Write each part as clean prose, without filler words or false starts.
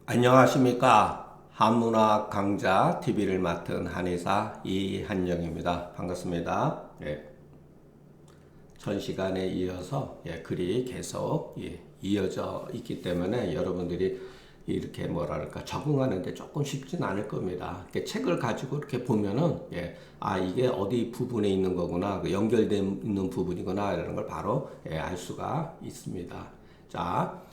안녕하십니까. 한문학 강좌 TV를 맡은 한의사 이한영입니다. 반갑습니다. 전 시간에 이어서 글이 계속 이어져 있기 때문에 여러분들이 이렇게 뭐랄까 적응하는데 조금 쉽진 않을 겁니다. 책을 가지고 이렇게 보면은 이게 어디 부분에 있는 거구나, 연결되어 있는 부분이구나 이런 걸 바로 알 수가 있습니다. 자,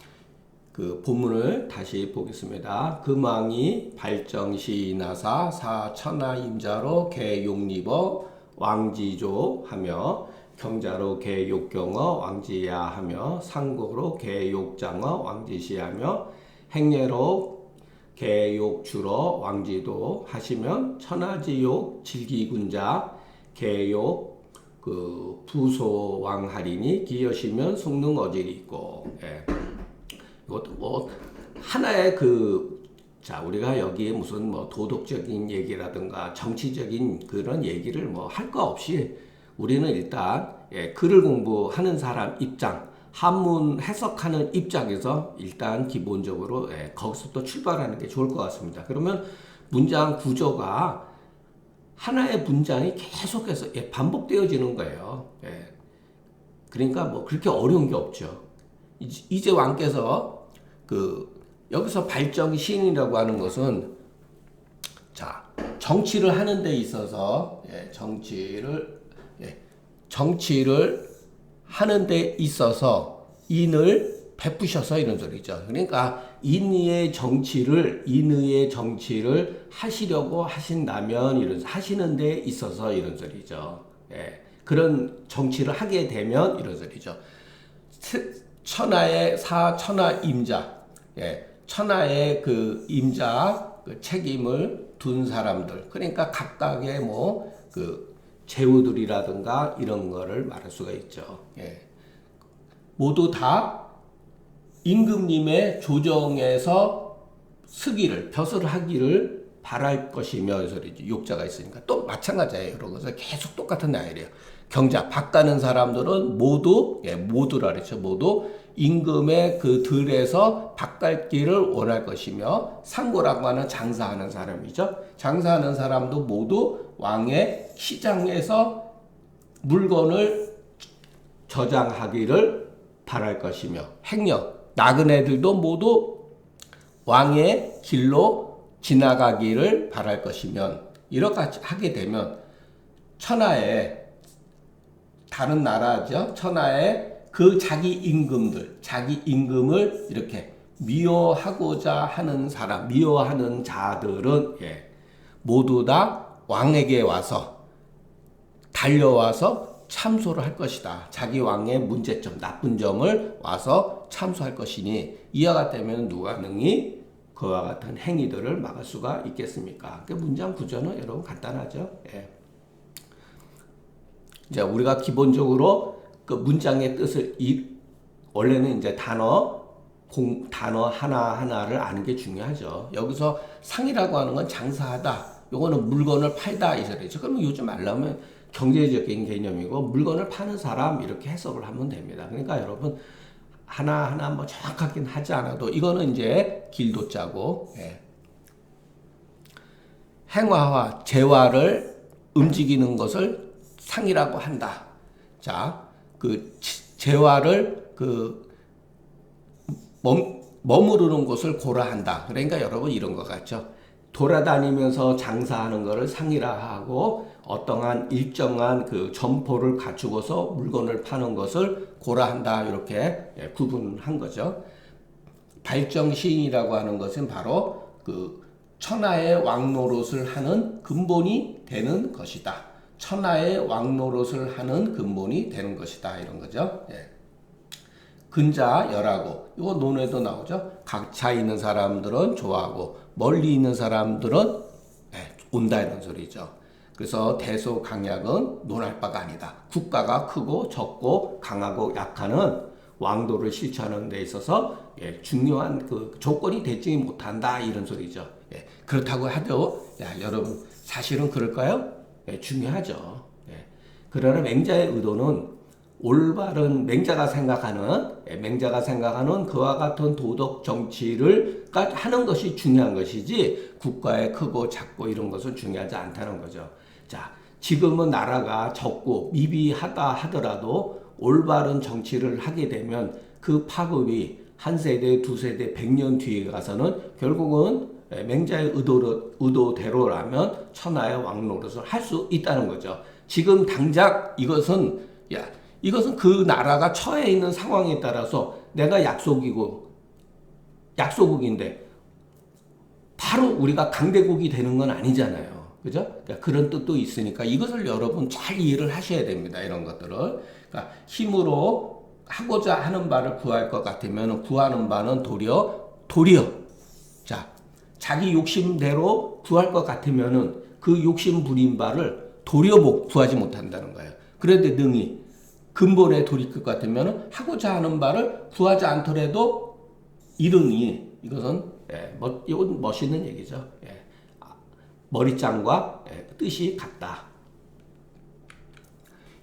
그 본문을 다시 보겠습니다. 금왕이 발정시나사 사천하임자로 개용리버 왕지조 하며 경자로 개욕경어 왕지야 하며 상국으로 개욕장어 왕지시하며 행례로 개욕주러 왕지도 하시면 천하지욕 질기군자 개욕 그 부소왕하리니 기여시면 속능 어질이 있고 이것도 뭐 하나의 자 우리가 여기에 무슨 뭐 도덕적인 얘기라든가 정치적인 그런 얘기를 뭐 할 거 없이 우리는 일단 글을 공부하는 사람 입장, 한문 해석하는 입장에서 일단 기본적으로 거기서부터 출발하는 게 좋을 것 같습니다. 그러면 문장 구조가 하나의 문장이 계속해서 반복되어지는 거예요. 그러니까 뭐 그렇게 어려운 게 없죠. 이제 왕께서 여기서 발정 시인이라고 하는 것은 자 정치를 하는 데 있어서 정치를 하는 데 있어서 인을 베푸셔서 이런 소리죠. 그러니까 인의 정치를 하시려고 하신다면 하시는 데 있어서 이런 소리죠. 그런 정치를 하게 되면 이런 소리죠. 천하의 사천하 천하의 그 임자 그 책임을 둔 사람들, 그러니까 각각의 제후들이라든가 이런 거를 말할 수가 있죠. 모두 다 임금님의 조정에서 벼슬을 하기를 바랄 것이며 이 소리죠. 욕자가 있으니까 또 마찬가지예요. 그래서 계속 똑같은 내용이에요. 경자 박 가는 사람들은 모두라 그랬죠. 모두 임금의 그 들에서 박 갈 길을 원할 것이며 상고라고 하는 장사하는 사람이죠. 장사하는 사람도 모두 왕의 시장에서 물건을 저장하기를 바랄 것이며 행여 나그네들도 모두 왕의 길로 지나가기를 바랄 것이면 이렇게 하게 되면 천하의 다른 나라죠. 천하의 그 자기 임금을 이렇게 미워하고자 하는 사람, 미워하는 자들은 모두 다 왕에게 와서 달려와서 참소를 할 것이다. 자기 왕의 문제점, 나쁜 점을 와서 참소할 것이니 이와 같다면 누가 능히 그와 같은 행위들을 막을 수가 있겠습니까? 그 문장 구조는 여러분 간단하죠. 이제 우리가 기본적으로 그 문장의 뜻을 원래는 이제 단어 하나하나를 아는 게 중요하죠. 여기서 상이라고 하는 건 장사하다. 요거는 물건을 팔다 이 소리죠. 그러면 요즘 말하면 경제적인 개념이고 물건을 파는 사람 이렇게 해석을 하면 됩니다. 그러니까 여러분 하나하나 뭐 정확하긴 하지 않아도 이거는 이제 길도자고 행화와 재화를 움직이는 것을 상이라고 한다. 자, 그 재화를 머무르는 곳을 고라한다. 그러니까 여러분 이런 것 같죠. 돌아다니면서 장사하는 것을 상이라 하고 어떠한 일정한 그 점포를 갖추고서 물건을 파는 것을 고라한다. 이렇게 구분한 거죠. 발정시인이라고 하는 것은 바로 그 천하의 왕노릇을 하는 근본이 되는 것이다. 천하의 왕노릇을 하는 근본이 되는 것이다. 이런 거죠. 근자 열하고 이거 논에도 나오죠. 각차 있는 사람들은 좋아하고 멀리 있는 사람들은 온다 이런 소리죠. 그래서 대소강약은 논할 바가 아니다. 국가가 크고 적고 강하고 약하는 왕도를 실천하는 데 있어서 중요한 그 조건이 되지 못한다 이런 소리죠. 그렇다고 해도 여러분 사실은 그럴까요? 중요하죠. 그러나 맹자의 의도는 올바른 맹자가 생각하는 그와 같은 도덕 정치를 하는 것이 중요한 것이지 국가의 크고 작고 이런 것은 중요하지 않다는 거죠. 자, 지금은 나라가 적고 미비하다 하더라도 올바른 정치를 하게 되면 그 파급이 한 세대, 두 세대, 100년 뒤에 가서는 결국은 맹자의 의도대로라면 천하의 왕노릇을 할 수 있다는 거죠. 지금 당장 이것은 그 나라가 처해 있는 상황에 따라서 내가 약소국인데 바로 우리가 강대국이 되는 건 아니잖아요. 그죠? 그러니까 그런 뜻도 있으니까 이것을 여러분 잘 이해를 하셔야 됩니다. 이런 것들을. 그러니까 힘으로 하고자 하는 바를 구할 것 같으면 구하는 바는 도리어. 자, 자기 욕심대로 구할 것 같으면은 그 욕심 부린 바를 도리어 구하지 못한다는 거예요. 그런데 능히 근본에 돌이킬 것 같으면 하고자 하는 바를 구하지 않더라도 이르니 이것은 이건 멋있는 얘기죠. 머리짱과 뜻이 같다.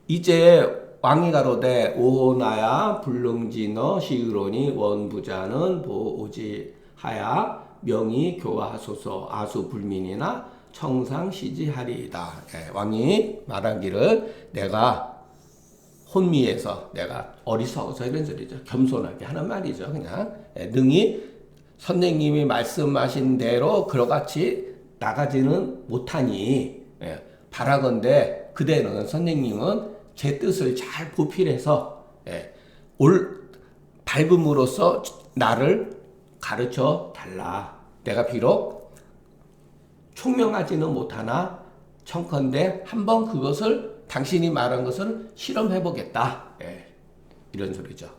이제 왕이 가로되 오호나야 불능진어 시의로니 원부자는 보오지하야 명이 교화하소서 아수불민이나 청상시지하리이다. 왕이 말하기를 내가 혼미해서 내가 어리석어서 이런 소리죠. 겸손하게 하는 말이죠. 그냥 능히 선생님이 말씀하신 대로 그러같이 나가지는 못하니 바라건대 그대는 선생님은 제 뜻을 잘 보필해서 밝음으로써 나를 가르쳐 달라. 내가 비록 총명하지는 못하나 청컨대 한번 그것을 당신이 말한 것을 실험해 보겠다. 이런 소리죠.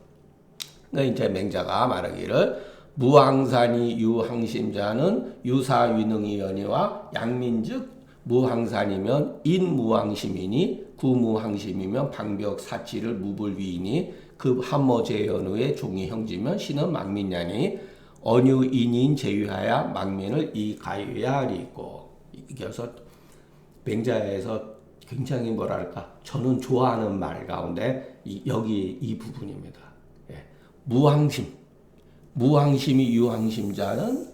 그러니까 이제 맹자가 말하기를 무항산이 유항심자는 유사위능이여니와 양민즉 무항산이면 인무항심이니 구무항심이면 방벽사치를 무불위이니 급함모제연우의 종이형지면 신은 망민냐니 언유인인 제유하야 망민을 이가유야 하리고. 그래서 맹자에서 굉장히 뭐랄까 저는 좋아하는 말 가운데 여기 이 부분입니다. 무항심이 유항심자는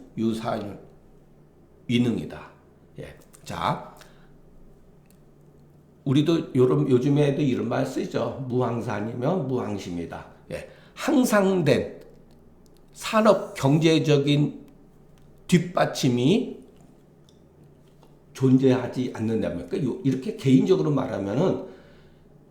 유사위능이다. 자, 우리도 요즘에도 이런 말 쓰죠. 무항산이면 무항심이다. 항상된 산업 경제적인 뒷받침이 존재하지 않는다면, 그러니까 이렇게 개인적으로 말하면은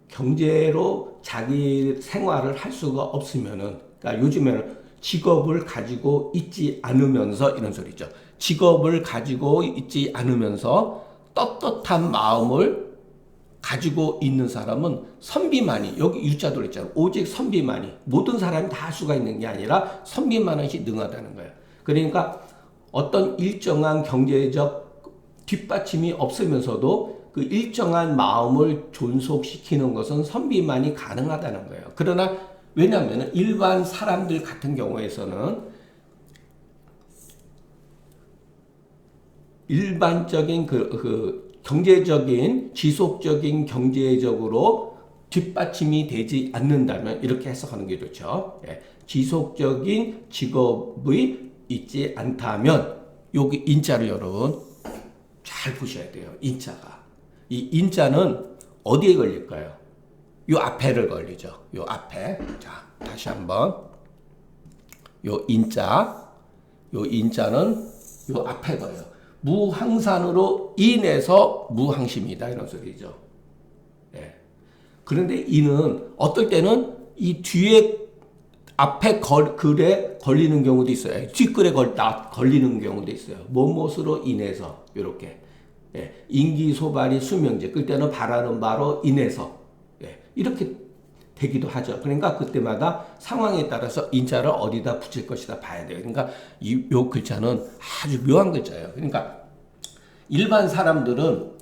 경제로 자기 생활을 할 수가 없으면은, 그러니까 요즘에는 직업을 가지고 있지 않으면서 이런 소리죠. 직업을 가지고 있지 않으면서 떳떳한 마음을 가지고 있는 사람은 선비만이, 여기 유자 들어있잖아요. 오직 선비만이, 모든 사람이 다 할 수가 있는 게 아니라 선비만이 능하다는 거예요. 그러니까 어떤 일정한 경제적 뒷받침이 없으면서도 그 일정한 마음을 존속시키는 것은 선비만이 가능하다는 거예요. 그러나 왜냐하면 일반 사람들 같은 경우에서는 일반적인 경제적인 지속적인 경제적으로 뒷받침이 되지 않는다면 이렇게 해석하는 게 좋죠. 지속적인 직업이 있지 않다면 여기 인자를 여러분 잘 보셔야 돼요. 인자가. 이 인자는 어디에 걸릴까요? 요 앞에를 걸리죠. 요 앞에. 자, 다시 한번. 요 인자는 요 앞에 걸려요. 무항산으로 인해서 무항심이다. 이런 소리죠. 그런데 이는 어떨 때는 이 뒤에 앞에 글에 걸리는 경우도 있어요. 뒷글에 걸리는 경우도 있어요. 무엇으로 인해서 이렇게 인기소발이 수명제 끌 때는 바라는 바로 인해서 이렇게 되기도 하죠. 그러니까 그때마다 상황에 따라서 인자를 어디다 붙일 것이다 봐야 돼요. 그러니까 요 글자는 아주 묘한 글자예요. 그러니까 일반 사람들은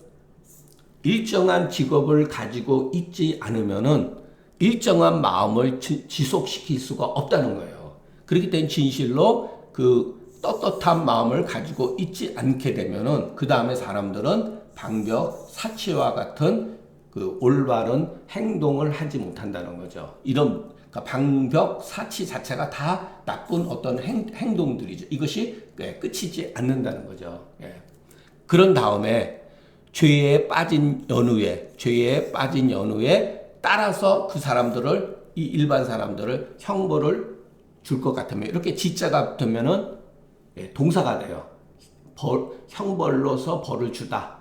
일정한 직업을 가지고 있지 않으면은 일정한 마음을 지속시킬 수가 없다는 거예요. 그렇기 때문에 진실로 그 떳떳한 마음을 가지고 있지 않게 되면은 그 다음에 사람들은 방벽, 사치와 같은 그 올바른 행동을 하지 못한다는 거죠. 이런 그러니까 방벽, 사치 자체가 다 나쁜 어떤 행동들이죠. 이것이 끝이지 않는다는 거죠. 예. 그런 다음에 죄에 빠진 연후에 따라서 그 사람들을 이 일반 사람들을 형벌을 줄 것 같으면 이렇게 지자가 붙으면은 동사가 돼요. 형벌로서 벌을 주다.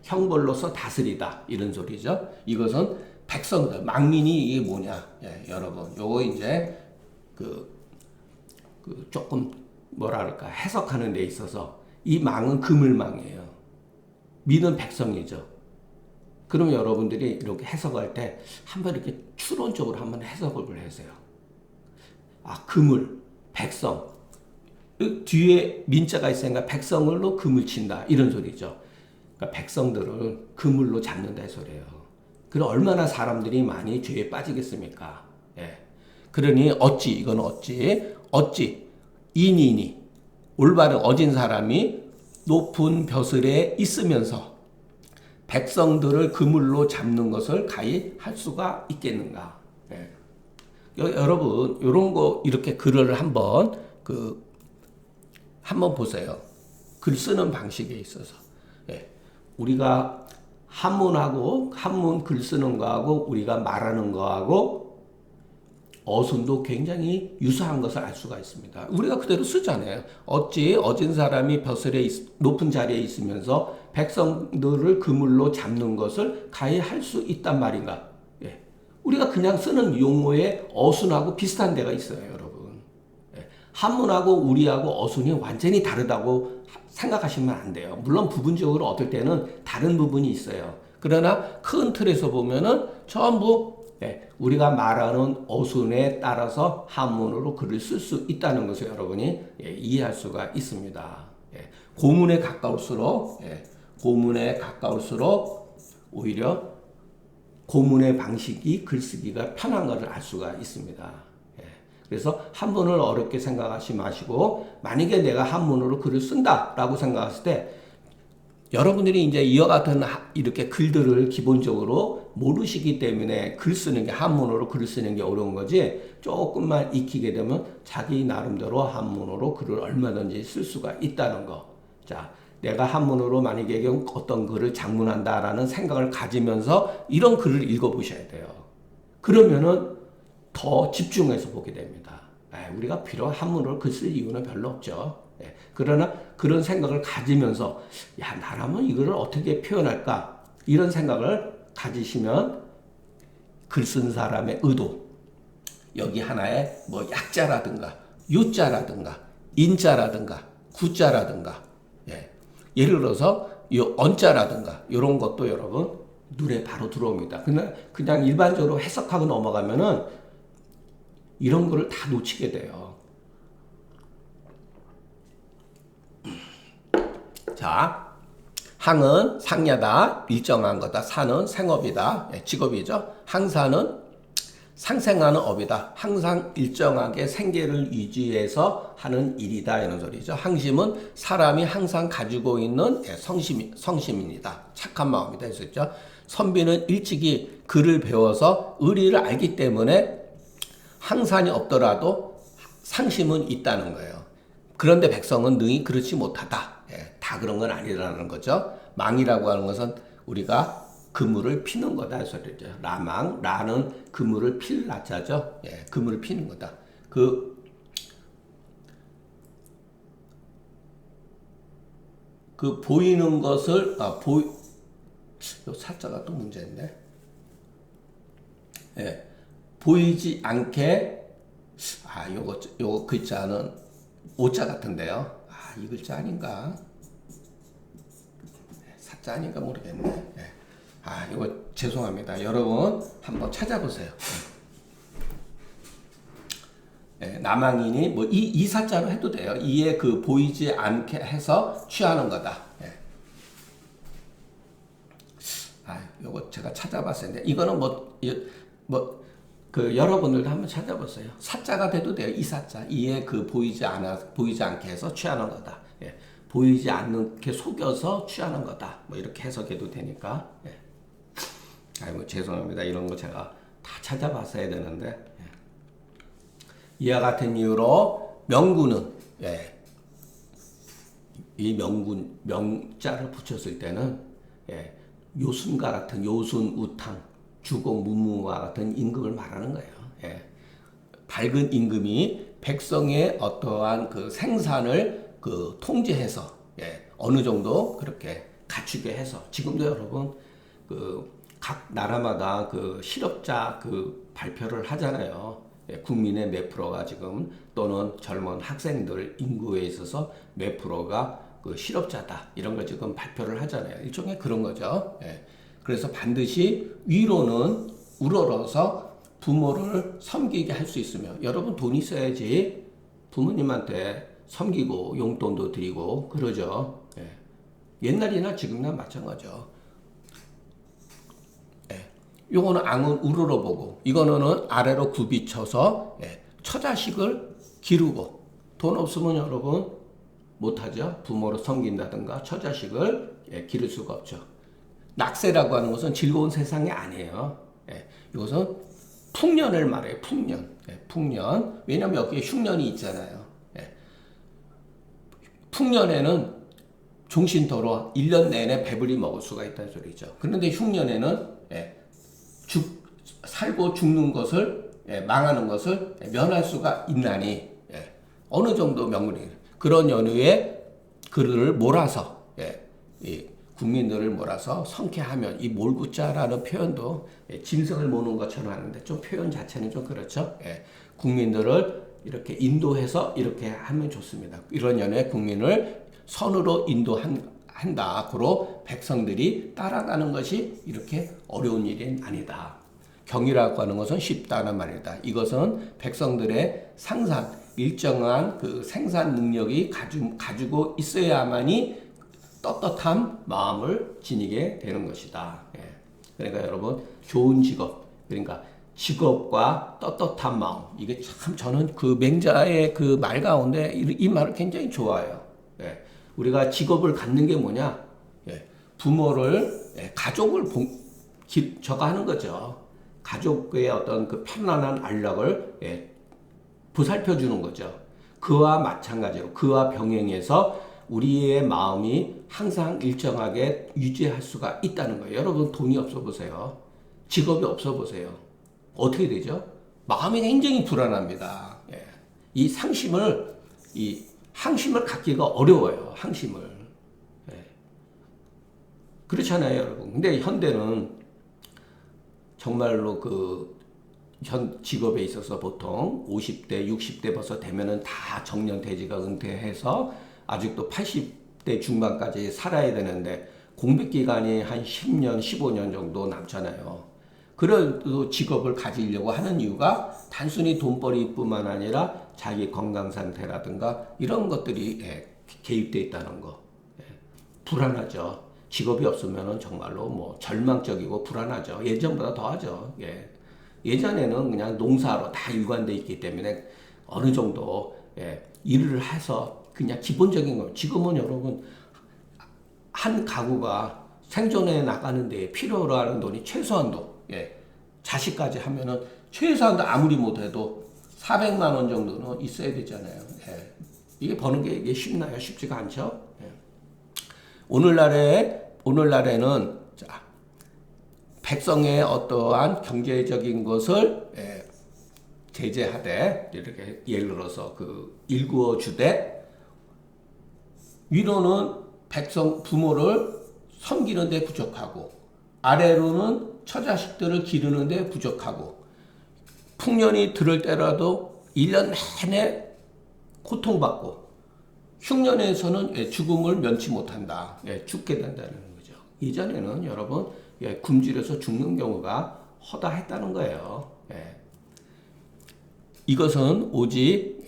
형벌로서 다스리다. 이런 소리죠. 이것은 백성들, 망민이 이게 뭐냐. 여러분, 요거 이제 그 조금 뭐랄까 해석하는 데 있어서 이 망은 그물망이에요. 민은 백성이죠. 그러면 여러분들이 이렇게 해석할 때 한번 이렇게 추론적으로 한번 해석을 해보세요. 그물, 백성. 뒤에 민자가 있으니까 백성을로 그물 친다. 이런 소리죠. 그러니까 백성들을 그물로 잡는다 이 소리예요. 그럼 얼마나 사람들이 많이 죄에 빠지겠습니까? 그러니 어찌 인인이 올바른 어진 사람이 높은 벼슬에 있으면서 백성들을 그물로 잡는 것을 가히 할 수가 있겠는가? 여러분, 이런 거 이렇게 글을 한번 보세요. 글 쓰는 방식에 있어서 우리가 한문 글 쓰는 거하고 우리가 말하는 거하고 어순도 굉장히 유사한 것을 알 수가 있습니다. 우리가 그대로 쓰잖아요. 어찌 어진 사람이 벼슬에 높은 자리에 있으면서 백성들을 그물로 잡는 것을 가히 할 수 있단 말인가? 우리가 그냥 쓰는 용어의 어순하고 비슷한 데가 있어요, 여러분. 한문하고 우리하고 어순이 완전히 다르다고 생각하시면 안 돼요. 물론 부분적으로 어떨 때는 다른 부분이 있어요. 그러나 큰 틀에서 보면은 전부 우리가 말하는 어순에 따라서 한문으로 글을 쓸 수 있다는 것을 여러분이 이해할 수가 있습니다. 고문에 가까울수록 오히려 고문의 방식이 글쓰기가 편한 것을 알 수가 있습니다. 그래서 한문을 어렵게 생각하지 마시고 만약에 내가 한문으로 글을 쓴다라고 생각했을 때 여러분들이 이제 이와 같은 이렇게 글들을 기본적으로 모르시기 때문에 글 쓰는 게 한문으로 글을 쓰는 게 어려운 거지 조금만 익히게 되면 자기 나름대로 한문으로 글을 얼마든지 쓸 수가 있다는 거. 자, 내가 한문으로 만약에 어떤 글을 작문한다라는 생각을 가지면서 이런 글을 읽어보셔야 돼요. 그러면은 더 집중해서 보게 됩니다. 우리가 비록 한문으로 글 쓸 이유는 별로 없죠. 그러나 그런 생각을 가지면서 나라면 이거를 어떻게 표현할까 이런 생각을 가지시면 글 쓴 사람의 의도 여기 하나에 뭐 약자라든가 유자라든가 인자라든가 구자라든가 예를 들어서 이 언자라든가 이런 것도 여러분 눈에 바로 들어옵니다. 그냥 일반적으로 해석하고 넘어가면은 이런 거를 다 놓치게 돼요. 자, 항은 상야다, 일정한 거다. 사는 생업이다, 직업이죠. 항사는 상생하는 업이다. 항상 일정하게 생계를 유지해서 하는 일이다. 이런 소리죠. 항심은 사람이 항상 가지고 있는 성심입니다. 착한 마음이다. 했었죠. 선비는 일찍이 글을 배워서 의리를 알기 때문에 항산이 없더라도 상심은 있다는 거예요. 그런데 백성은 능히 그렇지 못하다. 다 그런 건 아니라는 거죠. 망이라고 하는 것은 우리가 그물을 피는 거다 소리죠. 라는 그물을 필 라자죠. 그물을 피는 거다. 그 보이는 것을 요 사자가 또 문제인데. 보이지 않게 요거 글자는 오자 같은데요. 이 글자 아닌가? 사자 아닌가 모르겠네. 이거 죄송합니다. 여러분 한번 찾아보세요. 남항인이 뭐 이 사자로 해도 돼요. 이에 그 보이지 않게 해서 취하는 거다. 요거 제가 찾아봤어요. 이거는 여러분들도 한번 찾아보세요. 사자가 돼도 돼요. 이 사자. 이에 그 보이지 않게 해서 취하는 거다. 보이지 않게 속여서 취하는 거다. 뭐 이렇게 해석해도 되니까. 아이고 죄송합니다. 이런 거 제가 다 찾아봤어야 되는데 이와 같은 이유로 명구는 이 명자를 붙였을 때는 요순과 같은 요순 우탕 주공 문무와 같은 임금을 말하는 거예요. 밝은 임금이 백성의 어떠한 그 생산을 그 통제해서 어느 정도 그렇게 갖추게 해서 지금도 여러분 그 각 나라마다 그 실업자 그 발표를 하잖아요. 국민의 몇 프로가 지금 또는 젊은 학생들 인구에 있어서 몇 프로가 그 실업자다 이런 걸 지금 발표를 하잖아요. 일종의 그런 거죠. 그래서 반드시 위로는 우러러서 부모를 섬기게 할 수 있으면 여러분 돈 있어야지 부모님한테 섬기고 용돈도 드리고 그러죠. 옛날이나 지금이나 마찬가지죠. 요거는 앙은 우러러 보고 이거는 아래로 굽이쳐서 처자식을 기르고 돈 없으면 여러분 못하죠. 부모를 섬긴다든가 처자식을 기를 수가 없죠. 낙세라고 하는 것은 즐거운 세상이 아니에요. 이것은 풍년을 말해요. 풍년. 풍년. 왜냐하면 여기에 흉년이 있잖아요. 풍년에는 종신토로 1년 내내 배불리 먹을 수가 있다는 소리죠. 그런데 흉년에는 살고 죽는 것을 망하는 것을 면할 수가 있나니 어느 정도 명분이 그런 연후에 그를 몰아서 국민들을 몰아서 성쾌하면 이 몰구자라는 표현도 짐승을 모는 것처럼 하는데 좀 표현 자체는 좀 그렇죠. 국민들을 이렇게 인도해서 이렇게 하면 좋습니다. 이런 연후에 국민을 선으로 인도한다. 그로 백성들이 따라가는 것이 이렇게 어려운 일이 아니다. 경이라고 하는 것은 쉽다는 말이다. 이것은 백성들의 상상, 일정한 그 생산 능력이 가지고 있어야만이 떳떳한 마음을 지니게 되는 것이다. 그러니까 여러분 좋은 직업, 그러니까 직업과 떳떳한 마음 이게 참 저는 그 맹자의 그 말 가운데 이 말을 굉장히 좋아해요. 우리가 직업을 갖는 게 뭐냐? 부모를 가족을 저가 하는 거죠. 가족의 어떤 그 편안한 안락을 보살펴 주는 거죠. 그와 마찬가지로 그와 병행해서 우리의 마음이 항상 일정하게 유지할 수가 있다는 거예요. 여러분 돈이 없어 보세요. 직업이 없어 보세요. 어떻게 되죠? 마음이 굉장히 불안합니다. 이 항심을 갖기가 어려워요. 항심을. 그렇잖아요, 여러분. 근데 현대는 정말로 그 직업에 있어서 보통 50대, 60대 벌써 되면은 다 정년퇴직을 은퇴해서 아직도 80대 중반까지 살아야 되는데 공백 기간이 한 10년, 15년 정도 남잖아요. 그래도 직업을 가지려고 하는 이유가 단순히 돈벌이뿐만 아니라 자기 건강 상태라든가 이런 것들이 개입되어 있다는 거. 불안하죠. 직업이 없으면 정말로 뭐 절망적이고 불안하죠. 예전보다 더하죠. 예전에는 그냥 농사로 다 일관되어 있기 때문에 어느 정도 일을 해서 그냥 기본적인 거. 지금은 여러분 한 가구가 생존해 나가는 데 필요로 하는 돈이 최소한도 자식까지 하면은 최소한도 아무리 못해도 400만 원 정도는 있어야 되잖아요. 이게 버는 게 이게 쉽나요? 쉽지가 않죠. 오늘날에는 백성의 어떠한 경제적인 것을 제재하되 이렇게 예를 들어서 그 일구어 주되 위로는 부모를 섬기는 데 부족하고 아래로는 처자식들을 기르는 데 부족하고 풍년이 들을 때라도 1년 내내 고통받고 흉년에서는 죽음을 면치 못한다. 죽게 된다는 거죠. 예전에는 여러분 굶주려서 죽는 경우가 허다했다는 거예요. 이것은 오직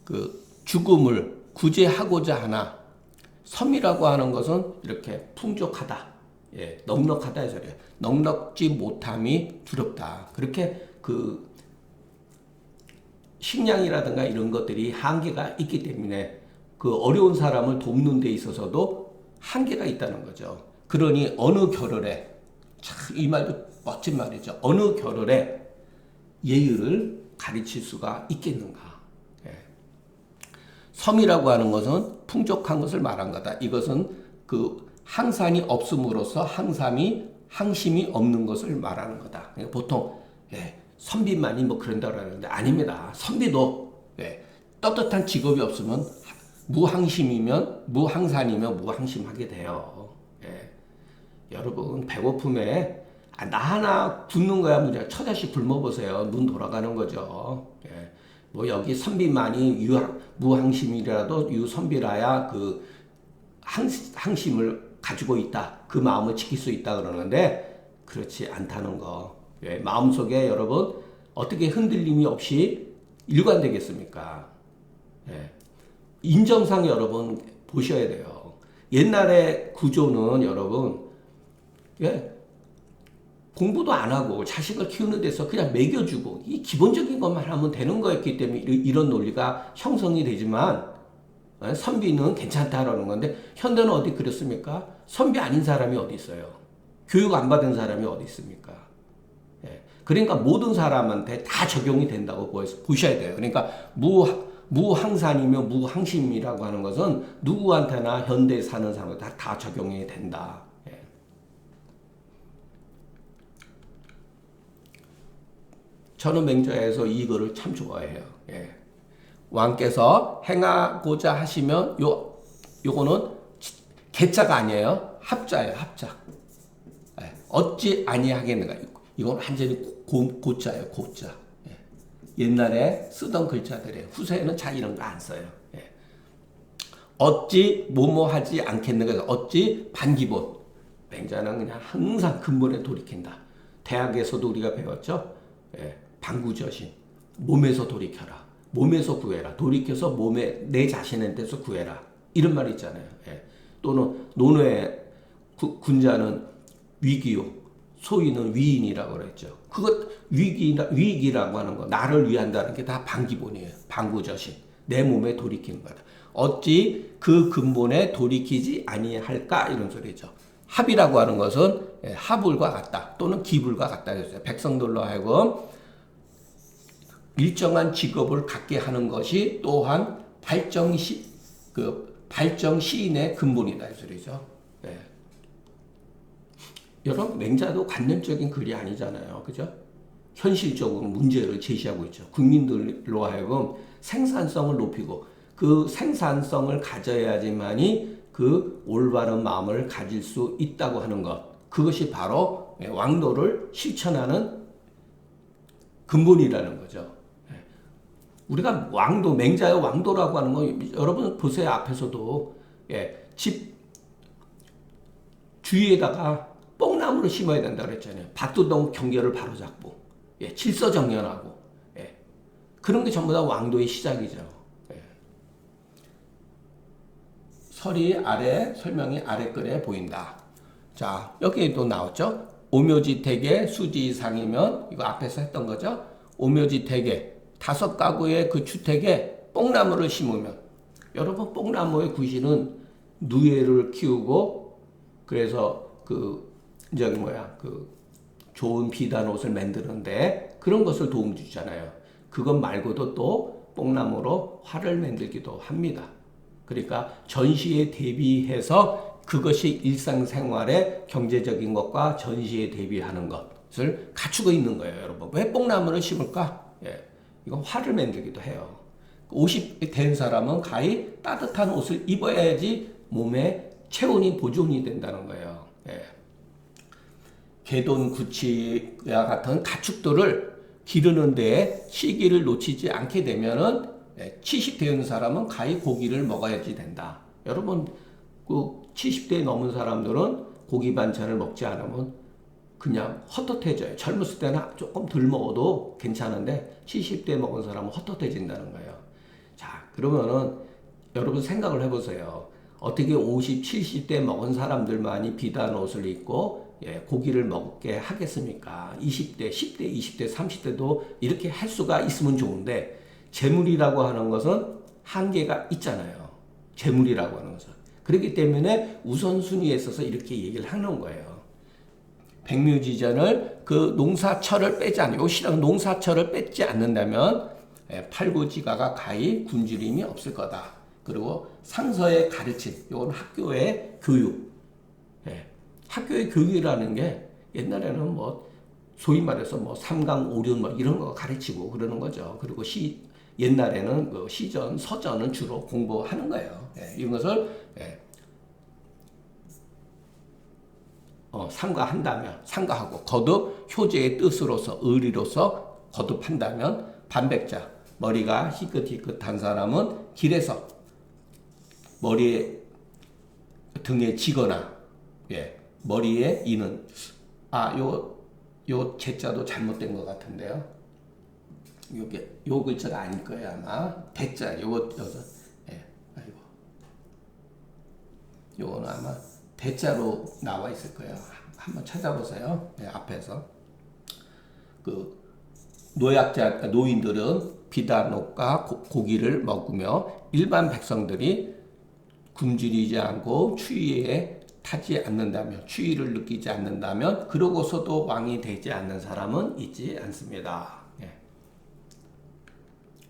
그 죽음을 구제하고자 하나 섬이라고 하는 것은 이렇게 풍족하다. 넉넉하다 이 소리예요. 넉넉지 못함이 두렵다. 그렇게 그 식량이라든가 이런 것들이 한계가 있기 때문에 그 어려운 사람을 돕는 데 있어서도 한계가 있다는 거죠. 그러니 어느 겨를에 참 이 말도 멋진 말이죠. 어느 겨를에 예의를 가르칠 수가 있겠는가. 예. 섬이라고 하는 것은 풍족한 것을 말한 거다. 이것은 그 항산이 없음으로써 항심이 없는 것을 말하는 거다. 그러니까 보통 선비만이 뭐 그런다고 하는데 아닙니다. 선비도 떳떳한 직업이 없으면 무항산이면 무항심하게 돼요. 여러분 배고픔에 나 하나 굶는 거야 문제. 처자식 굶어보세요. 눈 돌아가는 거죠. 뭐 여기 선비만이 무항심이라도 유선비라야 그 항심을 가지고 있다. 그 마음을 지킬 수 있다 그러는데 그렇지 않다는 거. 마음속에 여러분 어떻게 흔들림이 없이 일관되겠습니까? 인정상 여러분 보셔야 돼요. 옛날의 구조는 여러분 공부도 안 하고 자식을 키우는 데서 그냥 먹여주고 이 기본적인 것만 하면 되는 거였기 때문에 이런 논리가 형성이 되지만 선비는 괜찮다라는 건데 현대는 어디 그렇습니까? 선비 아닌 사람이 어디 있어요? 교육 안 받은 사람이 어디 있습니까? 그러니까 모든 사람한테 다 적용이 된다고 보셔야 돼요. 그러니까 무항산이며 무항심이라고 하는 것은 누구한테나 현대에 사는 사람한테 다 적용이 된다. 저는 맹자에서 이거를 참 좋아해요. 왕께서 행하고자 하시면 요거는 개자가 아니에요. 합자예요. 합자. 어찌 아니하겠는가. 이건 완전히 고자예요. 고자. 옛날에 쓰던 글자들이에요. 후세에는 잘 이런 거 안 써요. 어찌 뭐뭐하지 않겠는가. 어찌 반기본. 맹자는 그냥 항상 근본에 돌이킨다. 대학에서도 우리가 배웠죠. 방구저신. 몸에서 돌이켜라. 몸에서 구해라. 돌이켜서 몸에 내 자신한테서 구해라. 이런 말이 있잖아요. 또는 논어의 군자는 위기요. 소위는 위인이라고 그랬죠. 그것 위기라고 하는 거 나를 위한다는 게 다 방기본이에요. 방구저신. 내 몸에 돌이키는 거다. 어찌 그 근본에 돌이키지 아니할까 이런 소리죠. 합이라고 하는 것은 하불과 같다 또는 기불과 같다 그랬어요. 백성들로 하여금 일정한 직업을 갖게 하는 것이 또한 발정 시인의 근본이다 이 소리죠. 여러분 맹자도 관념적인 글이 아니잖아요. 그죠? 현실적으로 문제를 제시하고 있죠. 국민들로 하여금 생산성을 높이고 그 생산성을 가져야지만이 그 올바른 마음을 가질 수 있다고 하는 것. 그것이 바로 왕도를 실천하는 근본이라는 거죠. 우리가 왕도, 맹자의 왕도라고 하는 거 여러분 보세요. 앞에서도 집 주위에다가 뽕나무를 심어야 된다고 그랬잖아요. 밭두동 경계를 바로잡고 질서정연하고 그런 게 전부 다 왕도의 시작이죠. 설이 설명이 아래 글에 보인다. 자, 여기에도 나왔죠. 오묘지택의 수지이상이면 이거 앞에서 했던 거죠. 오묘지택에 5가구의 그 주택에 뽕나무를 심으면 여러분 뽕나무의 구실은 누에를 키우고 그래서 좋은 비단 옷을 만드는데 그런 것을 도움 주잖아요. 그것 말고도 또 뽕나무로 활을 만들기도 합니다. 그러니까 전시에 대비해서 그것이 일상생활의 경제적인 것과 전시에 대비하는 것을 갖추고 있는 거예요, 여러분. 왜 뽕나무를 심을까? 이건 활을 만들기도 해요. 50이 된 사람은 가히 따뜻한 옷을 입어야지 몸에 체온이 보존이 된다는 거예요. 개돈, 구치와 같은 가축들을 기르는 데에 시기를 놓치지 않게 되면은 70대 된 사람은 가히 고기를 먹어야지 된다. 여러분, 70대 넘은 사람들은 고기 반찬을 먹지 않으면 그냥 헛헛해져요. 젊었을 때는 조금 덜 먹어도 괜찮은데 70대 먹은 사람은 헛헛해진다는 거예요. 자, 그러면은 여러분 생각을 해보세요. 어떻게 50, 70대 먹은 사람들만이 비단 옷을 입고 고기를 먹게 하겠습니까? 20대, 10대, 20대, 30대도 이렇게 할 수가 있으면 좋은데 재물이라고 하는 것은 한계가 있잖아요. 재물이라고 하는 것은. 그렇기 때문에 우선순위에 있어서 이렇게 얘기를 하는 거예요. 백묘지전을 그 농사철을 빼지 않는 요 시랑 농사철을 뺏지 않는다면 팔구지가가 가히 굶주림이 없을 거다. 그리고 상서의 가르침, 이건 학교의 교육. 학교의 교육이라는 게 옛날에는 뭐 소위 말해서 뭐 삼강오륜 뭐 이런 거 가르치고 그러는 거죠. 그리고 옛날에는 그 시전, 서전은 주로 공부하는 거예요. 이런 것을 상가한다면, 상가하고 거듭 효제의 뜻으로서 의리로서 거듭한다면 반백자, 머리가 희끗희끗한 사람은 길에서 머리에 등에 지거나 머리에 이는 요 제자도 잘못된 것 같은데요. 요 글자가 아닐 거예요 아마. 대자 요거여서 아이고 요거는 아마 대자로 나와 있을 거예요. 한번 찾아보세요. 앞에서 그 노인들은 비단옷과 고기를 먹으며 일반 백성들이 굶주리지 않고 추위에 타지 않는다면, 추위를 느끼지 않는다면, 그러고서도 왕이 되지 않는 사람은 있지 않습니다.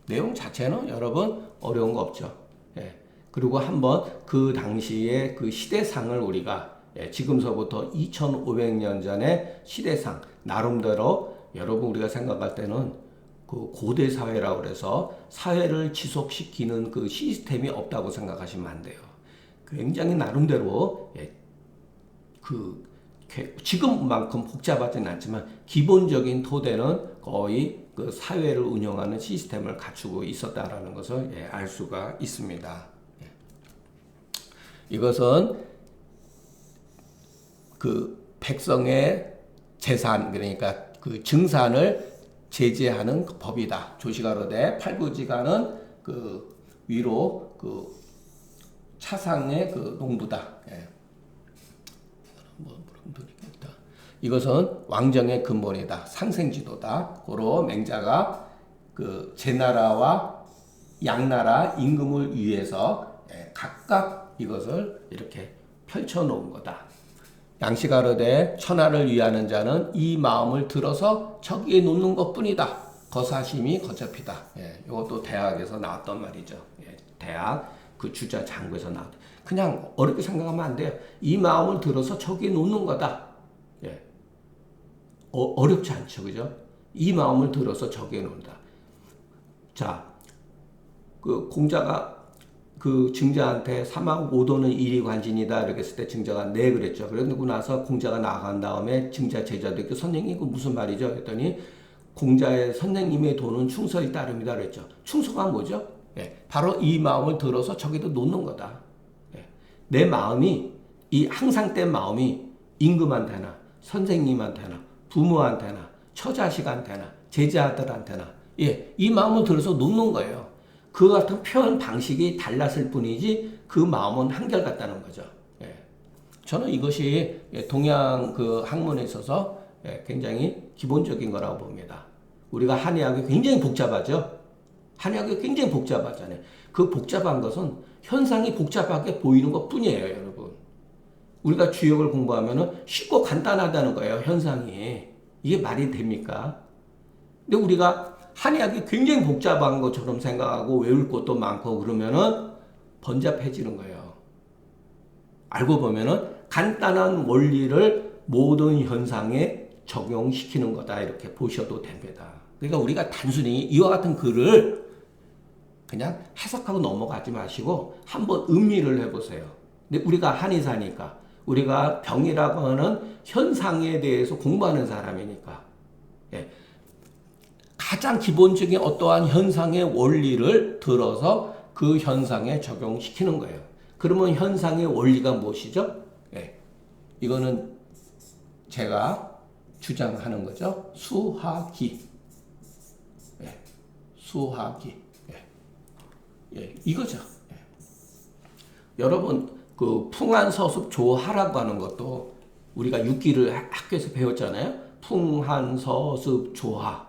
내용 자체는 여러분 어려운 거 없죠. 그리고 한번 그 당시의 그 시대상을 우리가 지금서부터 2500년 전의 시대상, 나름대로 여러분 우리가 생각할 때는 그 고대 사회라고 그래서 사회를 지속시키는 그 시스템이 없다고 생각하시면 안 돼요. 굉장히 나름대로 그 지금만큼 복잡하지는 않지만 기본적인 토대는 거의 그 사회를 운영하는 시스템을 갖추고 있었다라는 것을 알 수가 있습니다. 이것은 그 백성의 재산, 그러니까 그 증산을 제재하는 그 법이다. 조시가로되 팔구지가는 그 위로 그 차상의 그 농부다. 이것은 왕정의 근본이다. 상생지도다. 고로 맹자가 그 제나라와 양나라 임금을 위해서 각각 이것을 이렇게 펼쳐놓은 거다. 양시가로되 천하를 위하는 자는 이 마음을 들어서 저기에 놓는 것뿐이다. 거사심이 거접이다. 이것도 대학에서 나왔던 말이죠. 대학 그 주자 장구에서 나왔다. 그냥 어렵게 생각하면 안 돼요. 이 마음을 들어서 저기에 놓는 거다. 어렵지 않죠, 그죠? 이 마음을 들어서 저기에 놓는다. 자, 그 공자가 그 증자한테 사막 오도는 일이관진이다 이렇게 했을 때 증자가 네 그랬죠. 그러고 나서 공자가 나간 다음에 증자 제자들께 선생님 그 무슨 말이죠? 그랬더니 공자의 선생님의 도는 충성이 따릅니다 그랬죠. 충성은 뭐죠? 바로 이 마음을 들어서 저기도 놓는 거다. 내 마음이 이 항상된 마음이 임금한테나 선생님한테나 부모한테나 처자식한테나 제자들한테나 이 마음을 들어서 놓는 거예요. 그 같은 표현 방식이 달랐을 뿐이지 그 마음은 한결같다는 거죠. 저는 이것이 동양 그 학문에 있어서 굉장히 기본적인 거라고 봅니다. 우리가 한의학이 굉장히 복잡하죠. 한의학이 굉장히 복잡하잖아요. 그 복잡한 것은 현상이 복잡하게 보이는 것 뿐이에요, 여러분. 우리가 주역을 공부하면은 쉽고 간단하다는 거예요, 현상이. 이게 말이 됩니까? 근데 우리가 한의학이 굉장히 복잡한 것처럼 생각하고 외울 것도 많고 그러면은 번잡해지는 거예요. 알고 보면은 간단한 원리를 모든 현상에 적용시키는 거다 이렇게 보셔도 됩니다. 그러니까 우리가 단순히 이와 같은 글을 그냥 해석하고 넘어가지 마시고 한번 음미를 해보세요. 근데 우리가 한의사니까 우리가 병이라고 하는 현상에 대해서 공부하는 사람이니까 가장 기본적인 어떠한 현상의 원리를 들어서 그 현상에 적용시키는 거예요. 그러면 현상의 원리가 무엇이죠? 이거는 제가 주장하는 거죠. 수화기. 수화기. 이거죠. 여러분 그 풍한서습 조화라고 하는 것도 우리가 육기를 학교에서 배웠잖아요. 풍한서습 조화.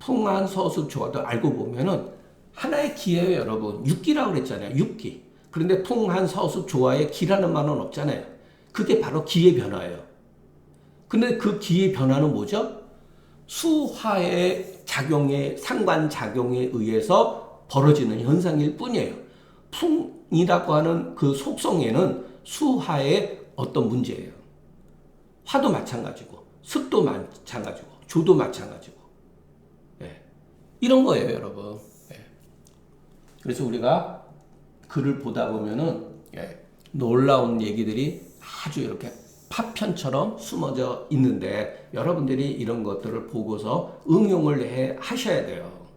풍한서습 조화도 알고 보면은 하나의 기예요, 여러분. 육기라고 그랬잖아요. 육기. 그런데 풍한서습 조화에 기라는 말은 없잖아요. 그게 바로 기의 변화예요. 근데 그 기의 변화는 뭐죠? 수화의 작용에, 상관작용에 의해서 벌어지는 현상일 뿐이에요. 풍이라고 하는 그 속성에는 수화의 어떤 문제예요. 화도 마찬가지고, 습도 마찬가지고, 조도 마찬가지고. 예. 이런 거예요, 여러분. 예. 그래서 우리가 글을 보다 보면은, 예, 놀라운 얘기들이 아주 이렇게 파편처럼 숨어져 있는데 여러분들이 이런 것들을 보고서 응용을 하셔야 돼요.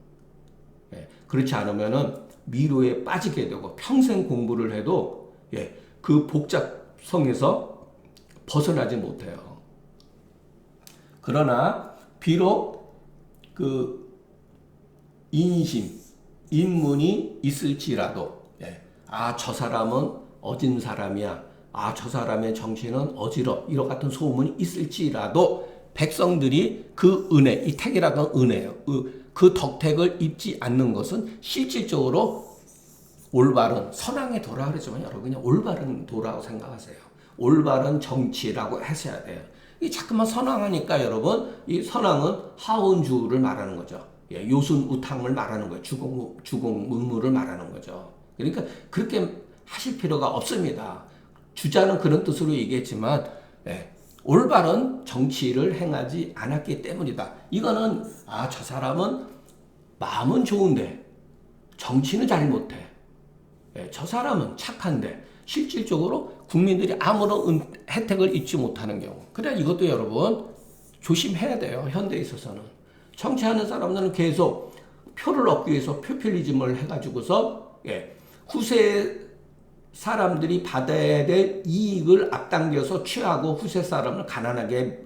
예, 그렇지 않으면은 미로에 빠지게 되고 평생 공부를 해도, 예, 그 복잡성에서 벗어나지 못해요. 그러나 비록 그 인문이 있을지라도, 예, 저 사람은 어진 사람이야, 저 사람의 정치는 어지러, 이런 같은 소문이 있을지라도 백성들이 그 은혜, 이 택이라는 은혜예요. 그 덕택을 입지 않는 것은 실질적으로 올바른 선왕의 도라 그러지만 여러분 그냥 올바른 도라고 생각하세요. 올바른 정치라고 하셔야 돼요. 이 자꾸만 선왕하니까 여러분, 이 선왕은 하운주를 말하는 거죠. 예, 요순우탕을 말하는 거예요. 주공문무를 말하는 거죠. 그러니까 그렇게 하실 필요가 없습니다. 주자는 그런 뜻으로 얘기했지만, 예, 올바른 정치를 행하지 않았기 때문이다. 이거는 저 사람은 마음은 좋은데 정치는 잘 못해. 예, 저 사람은 착한데 실질적으로 국민들이 아무런 혜택을 입지 못하는 경우. 그래, 이것도 여러분 조심해야 돼요. 현대에 있어서는. 정치하는 사람들은 계속 표를 얻기 위해서 포퓰리즘을 해가지고서, 예, 후세 사람들이 받아야 될 이익을 앞당겨서 취하고 후세 사람을 가난하게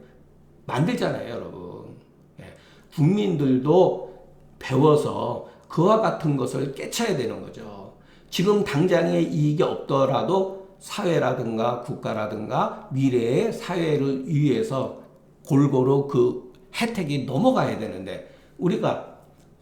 만들잖아요, 여러분. 예, 국민들도 배워서 그와 같은 것을 깨쳐야 되는 거죠. 지금 당장의 이익이 없더라도 사회라든가 국가라든가 미래의 사회를 위해서 골고루 그 혜택이 넘어가야 되는데, 우리가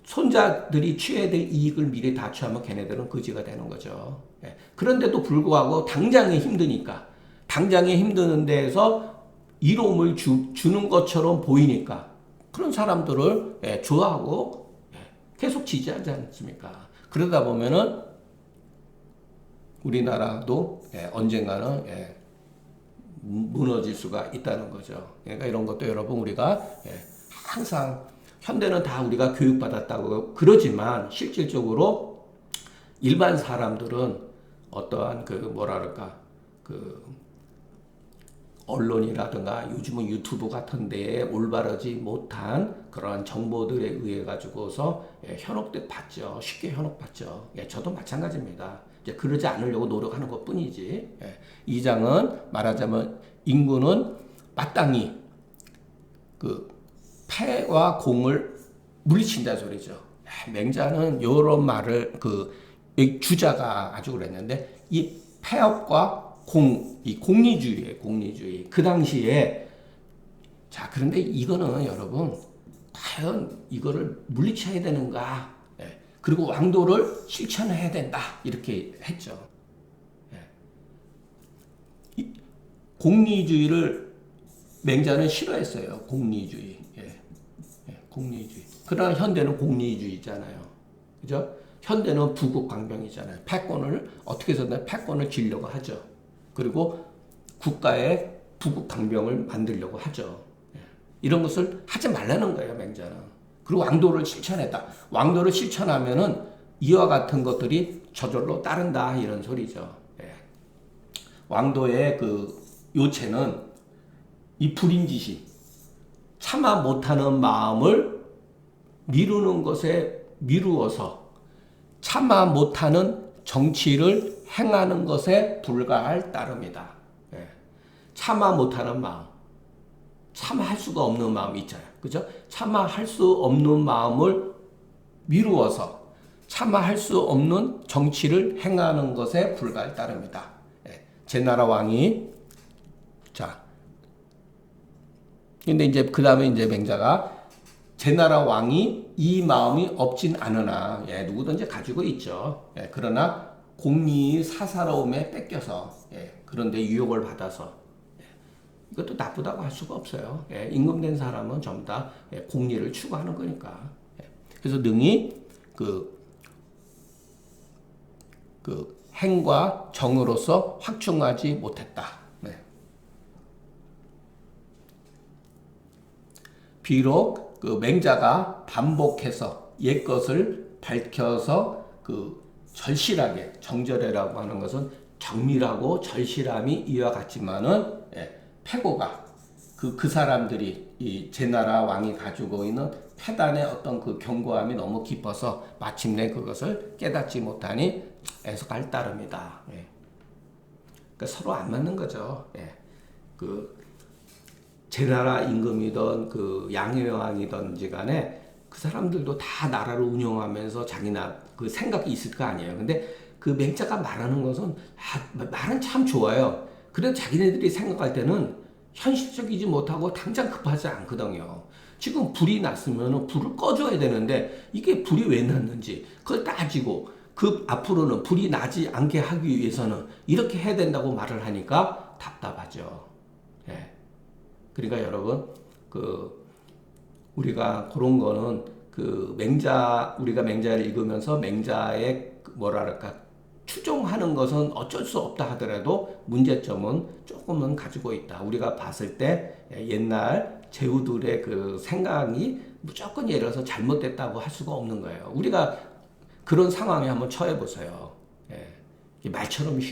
손자들이 취해야 될 이익을 미리 다 취하면 걔네들은 거지가 되는 거죠. 예. 그런데도 불구하고 당장에 힘드니까, 당장에 힘드는 데에서 이로움을 주는 것처럼 보이니까 그런 사람들을, 예, 좋아하고, 예, 계속 지지하지 않습니까? 그러다 보면은 우리나라도, 예, 언젠가는, 예, 무너질 수가 있다는 거죠. 그러니까 이런 것도 여러분 우리가, 예, 항상 현대는 다 우리가 교육받았다고 그러지만 실질적으로 일반 사람들은 어떠한 그 뭐랄까 그 언론이라든가 요즘은 유튜브 같은 데에 올바르지 못한 그러한 정보들에 의해 가지고서, 예, 현혹돼 받죠. 쉽게 현혹받죠. 예, 저도 마찬가지입니다. 이제 그러지 않으려고 노력하는 것뿐이지. 예, 이 장은 말하자면 인구는 마땅히 그 패와 공을 물리친다 소리죠. 맹자는 이런 말을 주자가 아주 그랬는데, 이 패업과 이 공리주의. 그 당시에, 자, 그런데 이거는 여러분, 과연 이거를 물리쳐야 되는가? 예. 그리고 왕도를 실천해야 된다. 이렇게 했죠. 예. 공리주의를 맹자는 싫어했어요. 공리주의. 예. 예. 공리주의. 그러나 현대는 공리주의잖아요. 그죠? 현대는 부국강병이잖아요. 패권을 어떻게 해서든 패권을 쥐려고 하죠. 그리고 국가의 부국강병을 만들려고 하죠. 예. 이런 것을 하지 말라는 거예요, 맹자는. 그리고 왕도를 실천했다. 왕도를 실천하면은 이와 같은 것들이 저절로 따른다, 이런 소리죠. 예. 왕도의 그 요체는 이 불인지심, 참아 못하는 마음을 미루는 것에 미루어서 참아 못하는 정치를 행하는 것에 불과할 따름이다. 예. 참아 못하는 마음, 참아할 수가 없는 마음 있잖아요. 그죠? 참아할 수 없는 마음을 미루어서 참아할 수 없는 정치를 행하는 것에 불과할 따름이다. 예. 제나라 왕이, 자, 근데 이제 그 다음에 이제 맹자가 제나라 왕이 이 마음이 없진 않으나, 예, 누구든지 가지고 있죠. 예, 그러나 공리의 사사로움에 뺏겨서, 예, 그런데 유혹을 받아서, 예, 이것도 나쁘다고 할 수가 없어요. 예, 임금된 사람은 전부 다 공리를 추구하는 거니까. 예, 그래서 능히 그 행과 정으로서 확충하지 못했다. 네. 비록 그 맹자가 반복해서 옛것을 밝혀서 그 절실하게 정절해라고 하는 것은 정밀하고 절실함이 이와 같지만은 패고가 그 사람들이 이 제나라 왕이 가지고 있는 패단의 어떤 그 견고함이 너무 깊어서 마침내 그것을 깨닫지 못하니 애석할 따름이다. 예. 그러니까 서로 안 맞는 거죠. 예. 그 제나라 임금이든 그 양해왕이든지 간에 그 사람들도 다 나라를 운영하면서 자기나 그 생각이 있을 거 아니에요. 근데 그 맹자가 말하는 것은 말은 참 좋아요. 그래도 자기네들이 생각할 때는 현실적이지 못하고 당장 급하지 않거든요. 지금 불이 났으면 불을 꺼줘야 되는데 이게 불이 왜 났는지 그걸 따지고 그 앞으로는 불이 나지 않게 하기 위해서는 이렇게 해야 된다고 말을 하니까 답답하죠. 예. 그러니까 여러분 우리가 그런 거는 우리가 맹자를 읽으면서 맹자의 뭐랄까 추종하는 것은 어쩔 수 없다 하더라도 문제점은 조금은 가지고 있다. 우리가 봤을 때 옛날 제후들의 그 생각이 무조건 예를 들어서 잘못됐다고 할 수가 없는 거예요. 우리가 그런 상황에 한번 처해 보세요. 예. 말처럼 쉬운